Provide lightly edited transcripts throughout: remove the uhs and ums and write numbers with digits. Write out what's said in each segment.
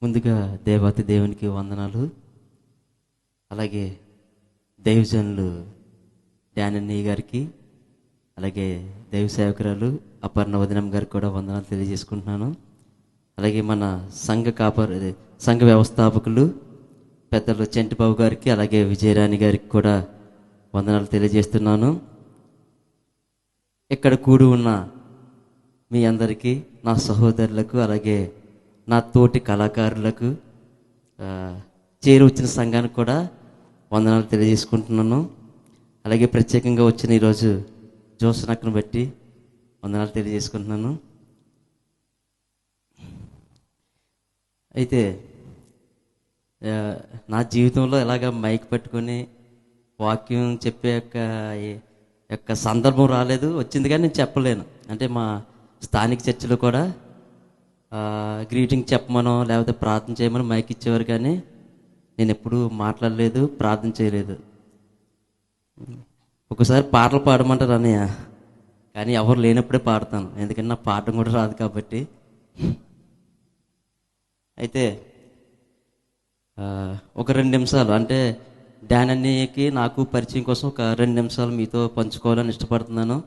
ముందుగా దేవాతి దేవునికి వందనాలు. అలాగే దైవజనులు డానన్నయ్య గారికి, అలాగే దైవ సేవకురాలు అపర్ణ వదినం గారికి కూడా వందనాలు తెలియజేసుకుంటున్నాను. అలాగే మన సంఘ వ్యవస్థాపకులు పెద్దలు చెంటిబాబు గారికి, అలాగే విజయరాణి గారికి కూడా వందనాలు తెలియజేస్తున్నాను. ఇక్కడ కూడి ఉన్న మీ అందరికీ, నా సహోదరులకు, అలాగే నా తోటి కళాకారులకు, చేరి వచ్చిన సంఘానికి కూడా వందనాలు తెలియజేసుకుంటున్నాను. అలాగే ప్రత్యేకంగా వచ్చిన ఈరోజు జోసనక్కను బట్టి వందనాలు తెలియజేసుకుంటున్నాను. అయితే నా జీవితంలో ఇలాగ మైక్ పట్టుకొని వాక్యం చెప్పే యొక్క సందర్భం రాలేదు, వచ్చింది కానీ నేను చెప్పలేను. అంటే మా స్థానిక చర్చిలో కూడా గ్రీటింగ్ చెప్పమనో లేకపోతే ప్రార్థన చేయమని మైక్ ఇచ్చేవారు, కానీ నేను ఎప్పుడూ మాట్లాడలేదు, ప్రార్థన చేయలేదు. ఒకసారి పాటలు పాడమంటారు అన్నయ్య, కానీ ఎవరు లేనప్పుడే పాడతాను, ఎందుకంటే నాకు పాడడం కూడా రాదు కాబట్టి. అయితే ఒక 2 నిమిషాలు, అంటే డానన్నయ్యకి నాకు పరిచయం కోసం ఒక 2 నిమిషాలు మీతో పంచుకోవాలని ఇష్టపడుతున్నాను.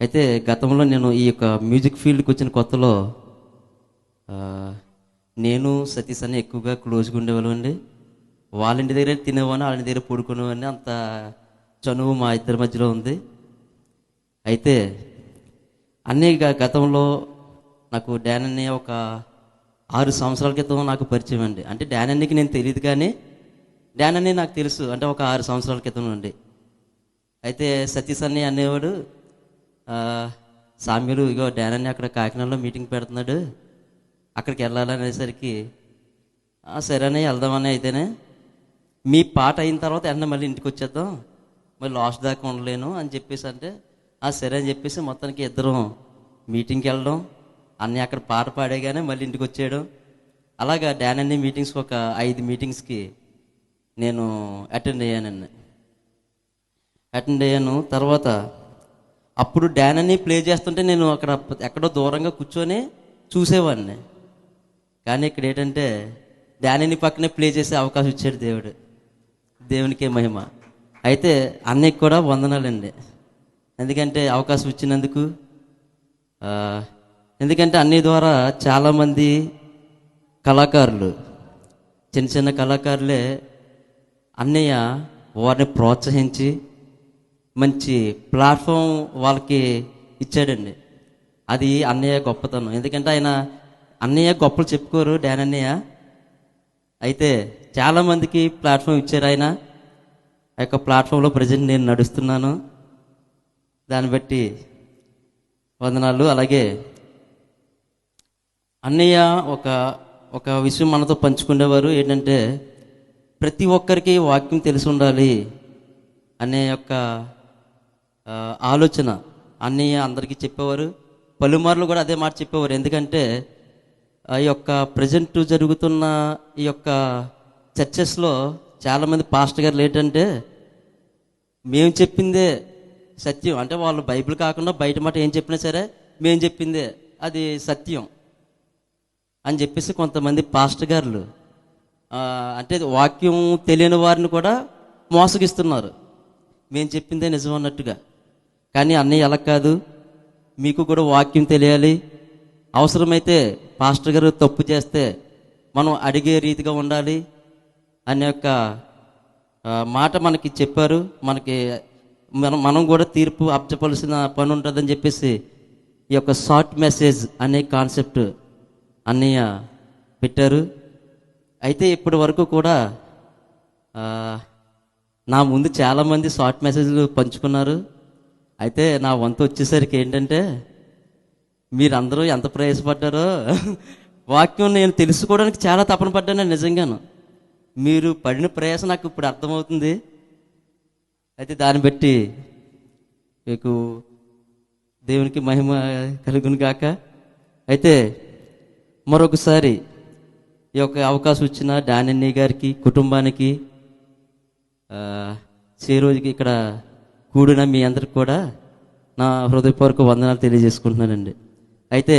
అయితే గతంలో నేను ఈ యొక్క మ్యూజిక్ ఫీల్డ్కి వచ్చిన కొత్తలో నేను సతీష్ అని ఎక్కువగా క్లోజ్గా ఉండేవాళ్ళండి. వాళ్ళ ఇంటి దగ్గర తినేవాడిని, వాళ్ళ ఇంటి దగ్గర పడుకునేవాడిని. అంత చనువు మా ఇద్దరి మధ్యలో ఉంది. అయితే అన్నయ్య గతంలో నాకు డానన్నయ్య ఒక 6 సంవత్సరాల క్రితం నాకు పరిచయం అండి. అంటే డానన్నయ్యకి నేను తెలియదు, కానీ డానన్నయ్య నాకు తెలుసు, అంటే ఒక 6 సంవత్సరాల క్రితం నుండి. అయితే సతీష్ అన్నయ్య అనేవాడు, సామ్యులు ఇగో డానన్నయ్య అక్కడ కాకినాడలో మీటింగ్ పెడుతున్నాడు, అక్కడికి వెళ్ళాలనేసరికి సరే అనే వెళ్దామని, అయితేనే మీ పాట అయిన తర్వాత వెంటనే మళ్ళీ ఇంటికి వచ్చేద్దాం, మళ్ళీ లాస్ట్ దాకా ఉండలేను అని చెప్పేసి అంటే సరే అని చెప్పేసి మొత్తానికి ఇద్దరం మీటింగ్కి వెళ్ళడం, అన్నయ్య అక్కడ పాట పాడేగానే మళ్ళీ ఇంటికి వచ్చేయడం. అలాగా డానన్నయ్య మీటింగ్స్కి ఒక 5 మీటింగ్స్కి నేను అటెండ్ అయ్యాను. తర్వాత అప్పుడు డానన్నయ్య ప్లే చేస్తుంటే నేను అక్కడ ఎక్కడో దూరంగా కూర్చొని చూసేవాడిని. కానీ ఇక్కడ ఏంటంటే డానన్నయ్య పక్కనే ప్లే చేసే అవకాశం ఇచ్చాడు దేవుడు, దేవునికే మహిమ. అయితే అన్నయ్యకి కూడా వందనాలండి, ఎందుకంటే అవకాశం ఇచ్చినందుకు. ఎందుకంటే అన్నయ్య ద్వారా చాలామంది కళాకారులు, చిన్న చిన్న కళాకారులే అన్నయ్య వారిని ప్రోత్సహించి మంచి ప్లాట్ఫామ్ వాళ్ళకి ఇచ్చాడండి. అది అన్నయ్య గొప్పతనం. ఎందుకంటే అన్నయ్య గొప్పలు చెప్పుకోరు డానన్నయ్య, అయితే చాలామందికి ప్లాట్ఫామ్ ఇచ్చారు ఆయన. ఆ యొక్క ప్లాట్ఫామ్లో ప్రజెంట్ నేను నడుస్తున్నాను, దాన్ని బట్టి వందనాలు. అలాగే అన్నయ్య ఒక విషయం మనతో పంచుకునేవారు, ఏంటంటే ప్రతి ఒక్కరికి వాక్యం తెలిసి ఉండాలి అనే యొక్క ఆలోచన అన్నయ్య అందరికీ చెప్పేవారు. పలుమార్లు కూడా అదే మాట చెప్పేవారు. ఎందుకంటే ఈ యొక్క ప్రజెంట్ జరుగుతున్న ఈ యొక్క చర్చెస్లో చాలామంది పాస్టర్ గారు ఏంటంటే మేము చెప్పిందే సత్యం, అంటే వాళ్ళు బైబిల్ కాకుండా బయట మాట ఏం చెప్పినా సరే మేము చెప్పిందే అది సత్యం అని చెప్పేసి కొంతమంది పాస్టర్ గారులు అంటే వాక్యం తెలియని వారిని కూడా మోసగిస్తున్నారు, మేము చెప్పిందే నిజం అన్నట్టుగా. కానీ అన్నయ్య అలా కాదు, మీకు కూడా వాక్యం తెలియాలి, అవసరమైతే పాస్టర్ గారు తప్పు చేస్తే మనం అడిగే రీతిగా ఉండాలి అనే యొక్క మాట మనకి చెప్పారు. మనం కూడా తీర్పు అప్పచెప్పాల్సిన పని ఉంటుందని చెప్పేసి ఈ యొక్క షార్ట్ మెసేజ్ అనే కాన్సెప్ట్ అన్నయ్య పెట్టారు. అయితే ఇప్పటి వరకు కూడా నా ముందు చాలామంది షార్ట్ మెసేజ్లు పంచుకున్నారు. అయితే నా వంతు వచ్చేసరికి ఏంటంటే మీరందరూ ఎంత ప్రయాసపడ్డారో వాక్యం నేను తెలుసుకోవడానికి చాలా తపన పడ్డాను నిజంగాను. మీరు పడిన ప్రయాసం నాకు ఇప్పుడు అర్థమవుతుంది. అయితే దాన్ని బట్టి మీకు దేవునికి మహిమ కలుగును గాక. అయితే మరొకసారి ఈ యొక్క అవకాశం ఇచ్చిన డానన్నయ్య గారికి, కుటుంబానికి, రోజుకి ఇక్కడ కూడిన మీ అందరికి కూడా నా హృదయపూర్వక వందనాలు తెలియజేసుకుంటున్నానండి. అయితే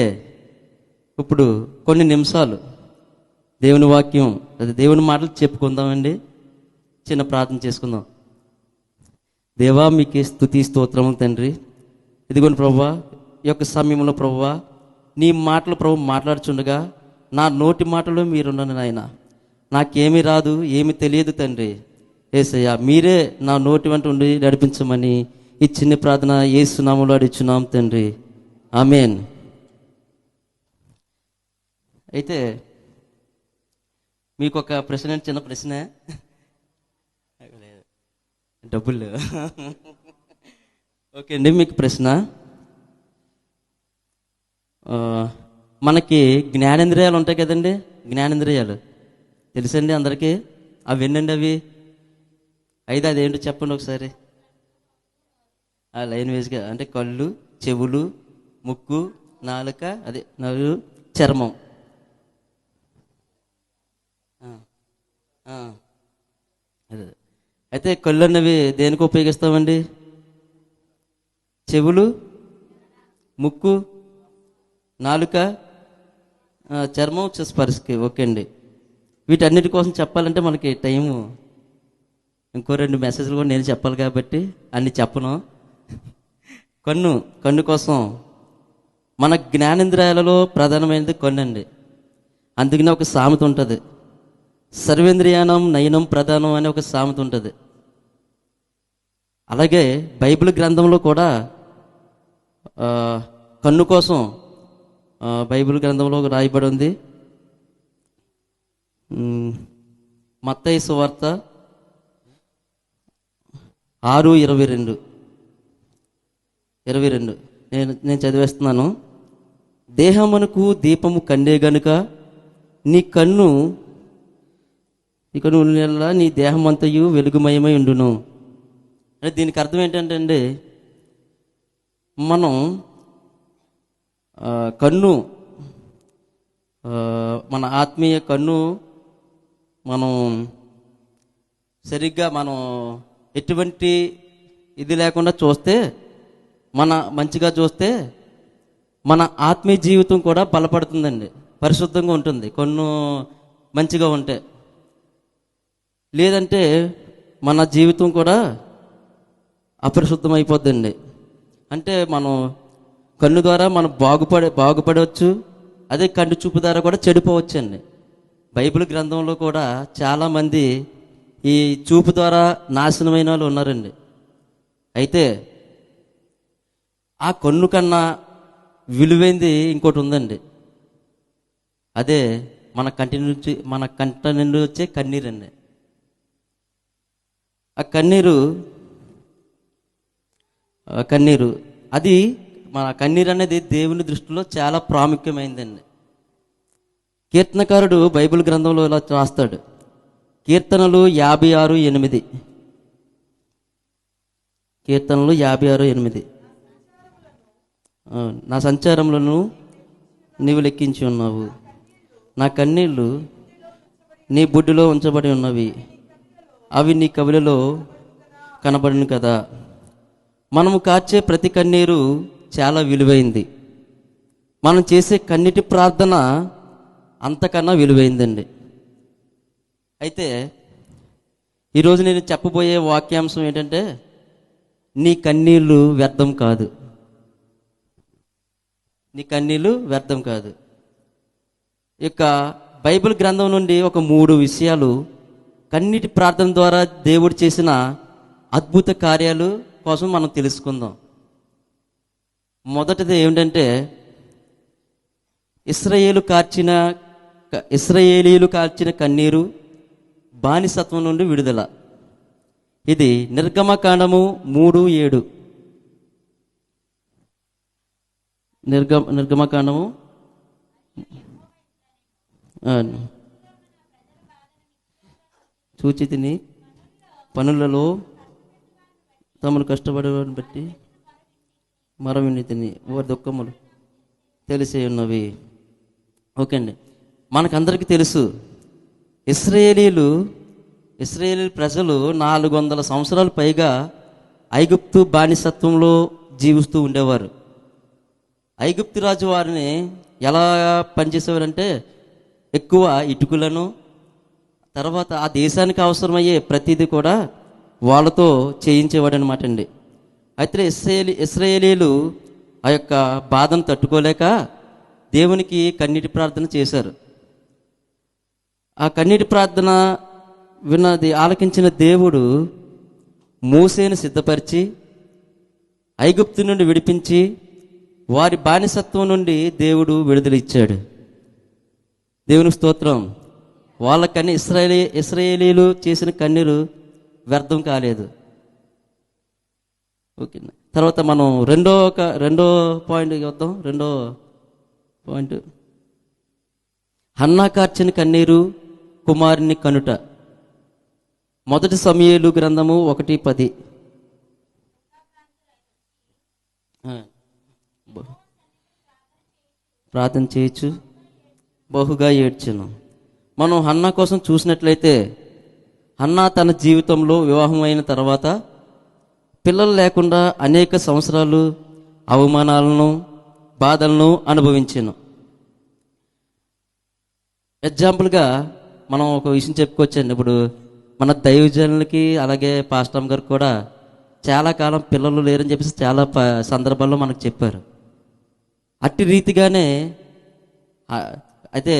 ఇప్పుడు కొన్ని నిమిషాలు దేవుని వాక్యం, అది దేవుని మాటలు చెప్పుకుందామండి. చిన్న ప్రార్థన చేసుకుందాం. దేవా, మీకే స్తుతి స్తోత్రము తండ్రి. ఇదిగోని ప్రభువా, ఈ యొక్క సమయంలో ప్రభువా నీ మాటలు ప్రభు మాట్లాడుచుండగా నా నోటి మాటలు మీరున్నాను నాయన. నాకేమీ రాదు, ఏమీ తెలియదు తండ్రి. యేసయ్యా, మీరే నా నోటి వెంట ఉండి నడిపించమని ఈ చిన్న ప్రార్థన యేసు నామములో అడుగుచున్నాం తండ్రి. ఆమేన్. అయితే మీకు ఒక ప్రశ్న, చిన్న ప్రశ్న. డబ్బులు లేవు. ఓకే అండి, మీకు ప్రశ్న. మనకి జ్ఞానేంద్రియాలు ఉంటాయి కదండి, జ్ఞానేంద్రియాలు తెలుసండి అందరికీ. అవి ఎన్నండి? అవి 5. అదేంటో చెప్పండి ఒకసారి. లైన్ వేస్గా అంటే కళ్ళు, చెవులు, ముక్కు, నాలుక, అదే నలు, చర్మం. అదే. అయితే కళ్ళు అన్నవి దేనికి ఉపయోగిస్తామండి? చెవులు, ముక్కు, నాలుక, చర్మం, స్పర్శకి. ఓకే అండి. వీటన్నిటి కోసం చెప్పాలంటే మనకి టైము, ఇంకో 2 మెసేజ్లు కూడా నేను చెప్పాలి కాబట్టి అన్ని చెప్పను. కన్ను కోసం మన జ్ఞానేంద్రియాలలో ప్రధానమైనది కన్ను అండి. అందుకనే ఒక సామెత ఉంటుంది, సర్వేంద్రియానం నయనం ప్రధానం అనే ఒక సామెత ఉంటుంది. అలాగే బైబిల్ గ్రంథంలో కూడా కన్ను కోసం బైబిల్ గ్రంథంలో రాయబడి ఉంది. మత్తయి సువార్త 6:22 నేను చదివేస్తున్నాను. దేహమునకు దీపము కన్నే గనుక నీ కన్ను ఇక నెల నీ దేహం అంతయు వెలుగుమయమై ఉండును. అంటే దీనికి అర్థం ఏంటంటే అండి, మనం కన్ను, మన ఆత్మీయ కన్ను మనం సరిగ్గా మనం ఎటువంటి ఇది లేకుండా చూస్తే, మంచిగా చూస్తే మన ఆత్మీయ జీవితం కూడా బలపడుతుందండి, పరిశుద్ధంగా ఉంటుంది కన్ను మంచిగా ఉంటే. లేదంటే మన జీవితం కూడా అపరిశుద్ధం అయిపోద్దండి. అంటే మనం కన్ను ద్వారా మనం బాగుపడవచ్చు, అదే కంటి చూపు ద్వారా కూడా చెడిపోవచ్చు అండి. బైబిల్ గ్రంథంలో కూడా చాలామంది ఈ చూపు ద్వారా నాశనమైన వాళ్ళు ఉన్నారండి. అయితే ఆ కన్ను కన్నా విలువైంది ఇంకోటి ఉందండి. అదే మన కంట నుండి వచ్చే కన్నీరండి. ఆ కన్నీరు అది మన కన్నీరు అనేది దేవుని దృష్టిలో చాలా ప్రాముఖ్యమైందండి. కీర్తనకారుడు బైబిల్ గ్రంథంలో ఇలా రాస్తాడు, కీర్తనలు 56:8. కీర్తనలు 56:8. నా సంచారములను నీవు లెక్కించి ఉన్నావు, నా కన్నీళ్లు నీ బుడ్డిలో ఉంచబడి ఉన్నవి, అవి నీ కవిలలో కనబడిను కదా. మనము కార్చే ప్రతి కన్నీరు చాలా విలువైంది. మనం చేసే కన్నీటి ప్రార్థన అంతకన్నా విలువైందండి. అయితే ఈరోజు నేను చెప్పబోయే వాక్యాంశం ఏంటంటే, నీ కన్నీళ్ళు వ్యర్థం కాదు. నీ కన్నీళ్ళు వ్యర్థం కాదు. ఇక బైబిల్ గ్రంథం నుండి ఒక 3 విషయాలు కన్నీటి ప్రార్థన ద్వారా దేవుడు చేసిన అద్భుత కార్యాలు కోసం మనం తెలుసుకుందాం. మొదటిది ఏమిటంటే, ఇశ్రాయేలీయులు కార్చిన కన్నీరు, బానిసత్వం నుండి విడుదల. ఇది నిర్గమకాండము 3:7. నిర్గమకాండము చూచి తిని పనులలో తమను కష్టపడేవాడిని బట్టి మరవిని తిని వారి దుఃఖములు తెలిసే ఉన్నవి. ఓకే అండి, మనకందరికీ తెలుసు ఇశ్రాయేలీలు ప్రజలు 400 సంవత్సరాలు పైగా ఐగుప్తు బానిసత్వంలో జీవిస్తూ ఉండేవారు. ఐగుప్తు రాజు వారిని ఎలా పనిచేసేవారంటే ఎక్కువ ఇటుకలను, తర్వాత ఆ దేశానికి అవసరమయ్యే ప్రతిదీ కూడా వాళ్ళతో చేయించేవాడు అనమాట అండి. అయితే ఇశ్రాయేలీలు ఆ యొక్క బాధను తట్టుకోలేక దేవునికి కన్నీటి ప్రార్థన చేశారు. ఆ కన్నీటి ప్రార్థన విన్నది ఆలకించిన దేవుడు మోషేను సిద్ధపరిచి ఐగుప్తు నుండి విడిపించి వారి బానిసత్వం నుండి దేవుడు విడుదల ఇచ్చాడు. దేవునికి స్తోత్రం. వాళ్ళ ఇశ్రాయేలీలు చేసిన కన్నీరు వ్యర్థం కాలేదు. ఓకే, తర్వాత మనం రెండో పాయింట్ వద్దాం. రెండో పాయింట్, హన్నా కార్చిన కన్నీరు కుమారుని కనుట. మొదటి సమూయేలు గ్రంథము 1:10. ప్రార్థన చేయొచ్చు, బహుగా ఏడ్చును. మనం హన్నా కోసం చూసినట్లయితే, హన్నా తన జీవితంలో వివాహం అయిన తర్వాత పిల్లలు లేకుండా అనేక సంవత్సరాలు అవమానాలను, బాధలను అనుభవించాను. ఎగ్జాంపుల్గా మనం ఒక విషయం చెప్పుకోవచ్చండి. ఇప్పుడు మన దైవజనులకి అలాగే పాస్టర్ గారు కూడా చాలా కాలం పిల్లలు లేరని చెప్పేసి చాలా సందర్భాల్లో మనకు చెప్పారు. అట్టి రీతిగానే అయితే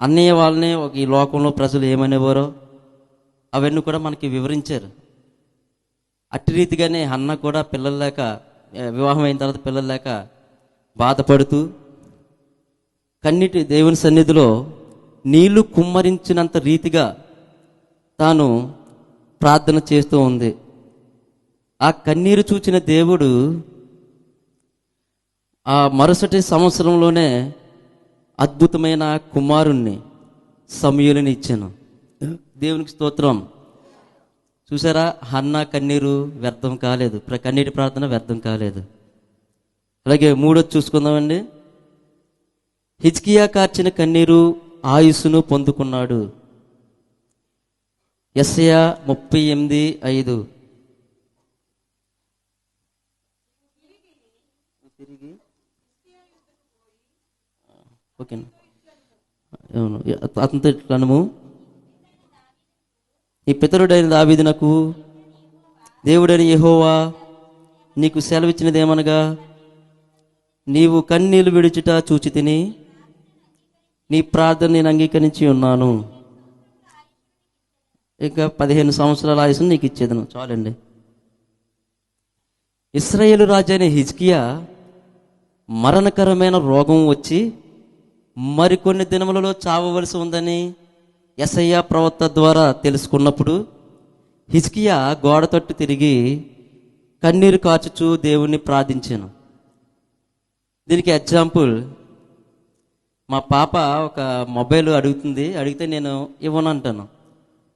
అన్నయ్య వాళ్ళని ఈ లోకంలో ప్రజలు ఏమనేవారో అవన్నీ కూడా మనకి వివరించారు. అట్టి రీతిగానే అన్న కూడా పిల్లలు లేక, వివాహం అయిన తర్వాత పిల్లలు లేక బాధపడుతూ కన్నీటి దేవుని సన్నిధిలో నీళ్లు కుమ్మరించినంత రీతిగా తాను ప్రార్థన చేస్తూ ఉంది. ఆ కన్నీరు చూచిన దేవుడు ఆ మరుసటి సంవత్సరంలోనే అద్భుతమైన కుమారుణ్ణి సమూయేలుని ఇచ్చాను. దేవునికి స్తోత్రం. చూసారా, హన్నా కన్నీరు వ్యర్థం కాలేదు, కన్నీటి ప్రార్థన వ్యర్థం కాలేదు. అలాగే మూడోది చూసుకుందామండి. హిజ్కియా కార్చిన కన్నీరు ఆయుస్సును పొందుకున్నాడు. యెషయా 38:5. ఓకే, అవును. అతనితో ఇట్లనము, నీ పితరుడైన దావీదునకు దేవుడైన యెహోవా నీకు సెలవిచ్చినదేమనగా, నీవు కన్నీళ్లు విడుచుట చూచి తిని నీ ప్రార్థన నేను అంగీకరించి ఉన్నాను. ఇక 15 సంవత్సరాల ఆయుష్ను నీకు ఇచ్చేదను. చాలండి. ఇశ్రాయేలు రాజు అయిన హిజ్కియా మరణకరమైన రోగం వచ్చి మరికొన్ని దినములలో చావవలసి ఉందని యెషయా ప్రవక్త ద్వారా తెలుసుకున్నప్పుడు హిజ్కియా గోడ తట్టు తిరిగి కన్నీరు కార్చుచూ దేవుణ్ణి ప్రార్థించాను. దీనికి ఎగ్జాంపుల్, మా పాప ఒక మొబైల్ అడిగితే నేను ఇవ్వను అంటాను.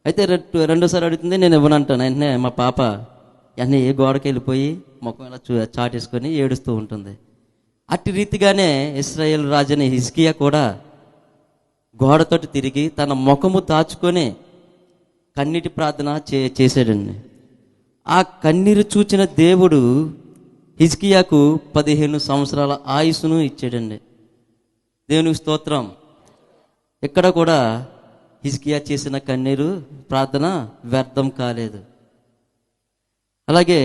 అయితే రెండోసారి అడుగుతుంది, నేను ఇవ్వను అంటాను. వెంటనే మా పాప వెంటనే ఏ గోడకి వెళ్ళిపోయి ముఖం ఇలా చాటేసుకొని ఏడుస్తూ ఉంటుంది. అట్టి రీతిగానే ఇశ్రాయేలు రాజైన హిజ్కియా కూడా గోడతోటి తిరిగి తన ముఖము దాచుకొని కన్నీటి ప్రార్థన చేశాడండి. ఆ కన్నీరు చూచిన దేవుడు హిజ్కియాకు 15 సంవత్సరాల ఆయుస్సును ఇచ్చాడండి. దేవునికి స్తోత్రం. ఇక్కడ కూడా హిజ్కియా చేసిన కన్నీరు ప్రార్థన వ్యర్థం కాలేదు. అలాగే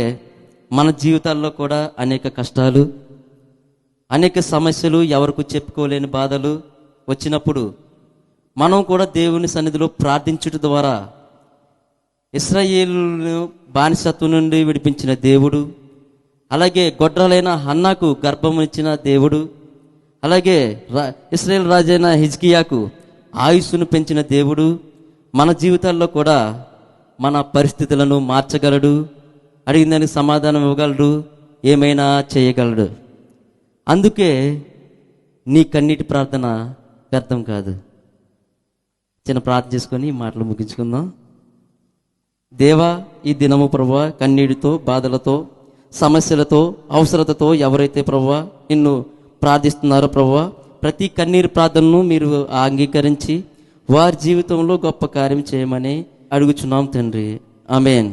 మన జీవితాల్లో కూడా అనేక కష్టాలు, అనేక సమస్యలు, ఎవరికి చెప్పుకోలేని బాధలు వచ్చినప్పుడు మనం కూడా దేవుని సన్నిధిలో ప్రార్థించుట ద్వారా ఇశ్రాయేలును బానిసత్వం నుండి విడిపించిన దేవుడు, అలాగే గొడ్రాలైన హన్నాకు గర్భమునిచ్చిన దేవుడు, అలాగే ఇశ్రాయేలు రాజైన హిజ్కియాకు ఆయుస్సును పెంచిన దేవుడు మన జీవితాల్లో కూడా మన పరిస్థితులను మార్చగలడు, అడిగిన దానికి సమాధానం ఇవ్వగలడు, ఏమైనా చేయగలడు. అందుకే నీ కన్నీటి ప్రార్థన వ్యర్థం కాదు. చిన్న ప్రార్థన చేసుకొని మాటలు ముగించుకుందాం. దేవా, ఈ దినము ప్రభువా కన్నీటితో, బాధలతో, సమస్యలతో, అవసరతతో ఎవరైతే ప్రభువా నిన్ను ప్రార్థిస్తున్నారో ప్రభువా, ప్రతి కన్నీరు ప్రార్థనను మీరు అంగీకరించి వారి జీవితంలో గొప్ప కార్యం చేయమని అడుగుచున్నాం తండ్రి. ఆమేన్.